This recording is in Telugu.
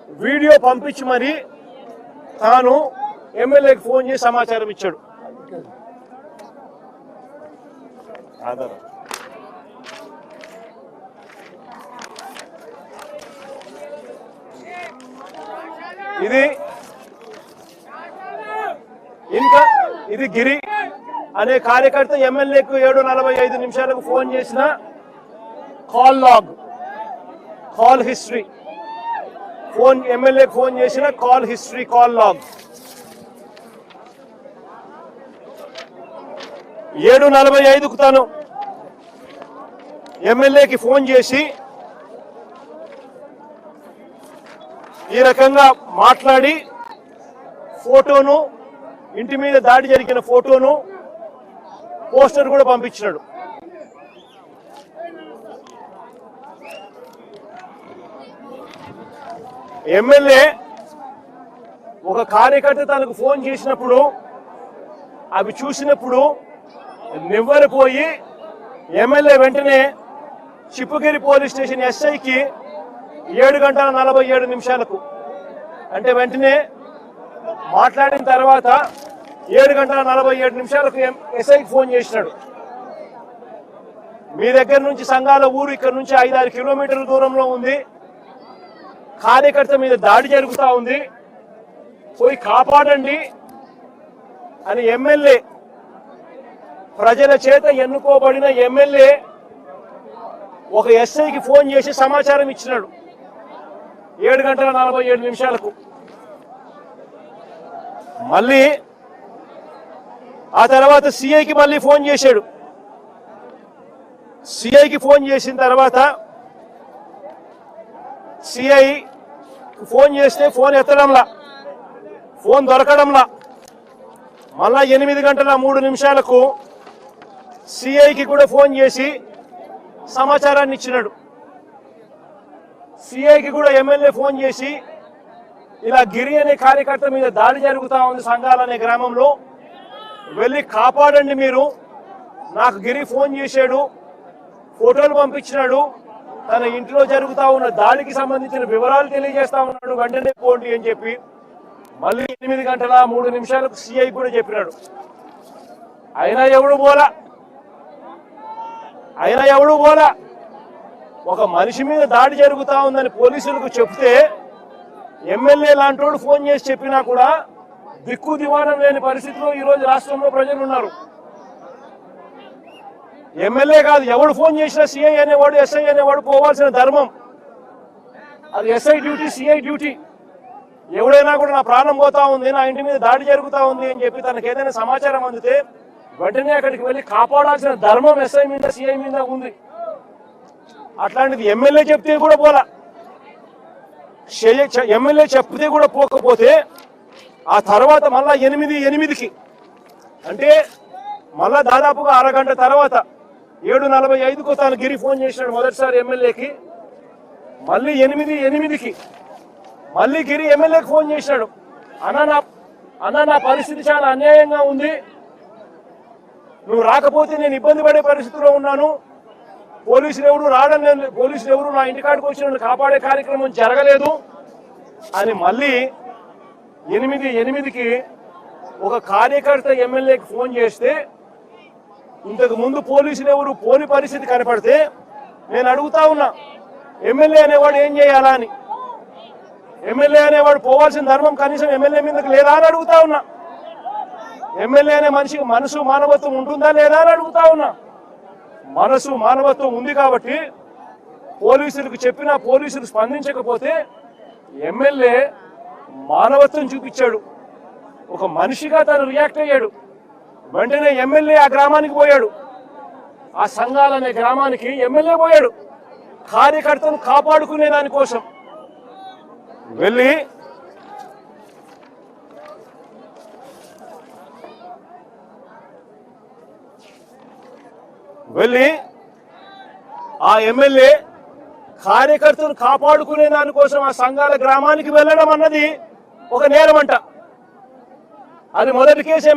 వీడియో పంపించి మరి తాను ఎమ్మెల్యేకి ఫోన్ చేసి సమాచారం ఇచ్చాడు. ఇది గిరి అనే కార్యకర్త ఎమ్మెల్యేకు 7:45 ఫోన్ చేసిన కాల్ లాగ్, కాల్ హిస్టరీ, ఎమ్మెల్యేకి ఫోన్ చేసిన కాల్ హిస్టరీ, కాల్ లాగ్. 7:45కు తాను ఎమ్మెల్యేకి ఫోన్ చేసి ఈ రకంగా మాట్లాడి ఫోటోను, ఇంటి మీద దాడి జరిగిన ఫోటోను, పోస్టర్ కూడా పంపించినాడు. ఎమ్మెల్యే ఒక కార్యకర్త తనకు ఫోన్ చేసినప్పుడు అవి చూసినప్పుడు నివ్వెరపోయి ఎమ్మెల్యే వెంటనే చిప్పగిరి పోలీస్ స్టేషన్ ఎస్ఐకి 7:47 అంటే వెంటనే మాట్లాడిన తర్వాత 7:47 ఎస్ఐకి ఫోన్ చేసినాడు. మీ దగ్గర నుంచి సంఘాల ఊరు ఇక్కడ నుంచి 5-6 కిలోమీటర్ల దూరంలో ఉంది, కార్యకర్త మీద దాడి జరుగుతూ ఉంది, పోయి కాపాడండి అని ఎమ్మెల్యే, ప్రజల చేత ఎన్నుకోబడిన ఎమ్మెల్యే ఒక ఎస్ఐకి ఫోన్ చేసి సమాచారం ఇచ్చినాడు 7:47. మళ్ళీ ఆ తర్వాత సిఐకి మళ్ళీ ఫోన్ చేశాడు. సిఐకి ఫోన్ చేసిన తర్వాత సిఐ ఫోన్ చేస్తే ఫోన్ ఎత్తడంలా, ఫోన్ దొరకడంలా. మళ్ళా 8:03 సిఐకి కూడా ఫోన్ చేసి సమాచారాన్ని ఇచ్చినాడు. సిఐకి కూడా ఎమ్మెల్యే ఫోన్ చేసి ఇలా గిరి అనే కార్యకర్త మీద దాడి జరుగుతూ ఉంది సంఘాలనే గ్రామంలో, వెళ్ళి కాపాడండి మీరు, నాకు గిరి ఫోన్ చేశాడు, ఫోటోలు పంపించినాడు, తన ఇంట్లో జరుగుతూ ఉన్న దాడికి సంబంధించిన వివరాలు తెలియజేస్తా ఉన్నాడు, వెంటనే పోండి అని చెప్పి మళ్ళీ 8:03 సిఐ కూడా చెప్పినాడు. అయినా ఎవడు పోలా. ఒక మనిషి మీద దాడి జరుగుతూ ఉందని పోలీసులకు చెప్తే ఎమ్మెల్యే లాంటోడు ఫోన్ చేసి చెప్పినా కూడా దిక్కు దివాణం లేని పరిస్థితిలో ఈరోజు రాష్ట్రంలో ప్రజలు ఉన్నారు. ఎమ్మెల్యే కాదు, ఎవడు ఫోన్ చేసినా సిఐ అనేవాడు, ఎస్ఐ అనేవాడు పోవాల్సిన ధర్మం. అది ఎస్ఐ డ్యూటీ, సిఐ డ్యూటీ. ఎవడైనా కూడా నా ప్రాణం పోతా ఉంది, నా ఇంటి మీద దాడి జరుగుతూ ఉంది అని చెప్పి తనకు ఏదైనా సమాచారం అందితే వెంటనే అక్కడికి వెళ్ళి కాపాడాల్సిన ధర్మం ఎస్ఐ మీద, సిఐ మీద ఉంది. అట్లాంటిది ఎమ్మెల్యే చెప్తే కూడా పోలా. ఎమ్మెల్యే చెప్తే కూడా పోకపోతే ఆ తర్వాత మళ్ళా 8:08 అంటే మళ్ళా దాదాపుగా అరగంట తర్వాత 7:45 తాను గిరి ఫోన్ చేసినాడు మొదటిసారి ఎమ్మెల్యేకి. మళ్ళీ 8:08 మళ్ళీ గిరి ఎమ్మెల్యేకి ఫోన్ చేసినాడు. అన్న నా పరిస్థితి చాలా అన్యాయంగా ఉంది, నువ్వు రాకపోతే నేను ఇబ్బంది పడే పరిస్థితిలో ఉన్నాను, పోలీసులు ఎవరు రావడం లేదు, పోలీసులు ఎవరు నా ఇంటికాడికి వచ్చి నన్ను కాపాడే కార్యక్రమం జరగలేదు అని మళ్ళీ 8:08 ఒక కార్యకర్త ఎమ్మెల్యేకి ఫోన్ చేస్తే ఇంతకు ముందు పోలీసులు ఎవరు పోని పరిస్థితి కనపడితే నేను అడుగుతా ఉన్నా, ఎమ్మెల్యే అనేవాడు ఏం చేయాలా అని. ఎమ్మెల్యే అనేవాడు పోవాల్సిన ధర్మం కనీసం ఎమ్మెల్యే మీదకి లేదా అని అడుగుతా ఉన్నా. ఎమ్మెల్యే అనే మనిషికి మనసు మానవత్వం ఉంటుందా లేదా అని అడుగుతా ఉన్నా. మనసు మానవత్వం ఉంది కాబట్టి పోలీసులకు చెప్పినా పోలీసులు స్పందించకపోతే ఎమ్మెల్యే మానవత్వం చూపించాడు, ఒక మనిషిగా తను రియాక్ట్ అయ్యాడు. వెంటనే ఎమ్మెల్యే ఆ గ్రామానికి పోయాడు, ఆ సంఘాలనే గ్రామానికి ఎమ్మెల్యే పోయాడు కార్యకర్తను కాపాడుకునే దానికోసం. వెళ్ళి ఆ ఎమ్మెల్యే కార్యకర్తను కాపాడుకునే దానికోసం ఆ సంఘాల గ్రామానికి వెళ్ళడం అన్నది ఒక నేరమంట. అది మొదటి కేసు.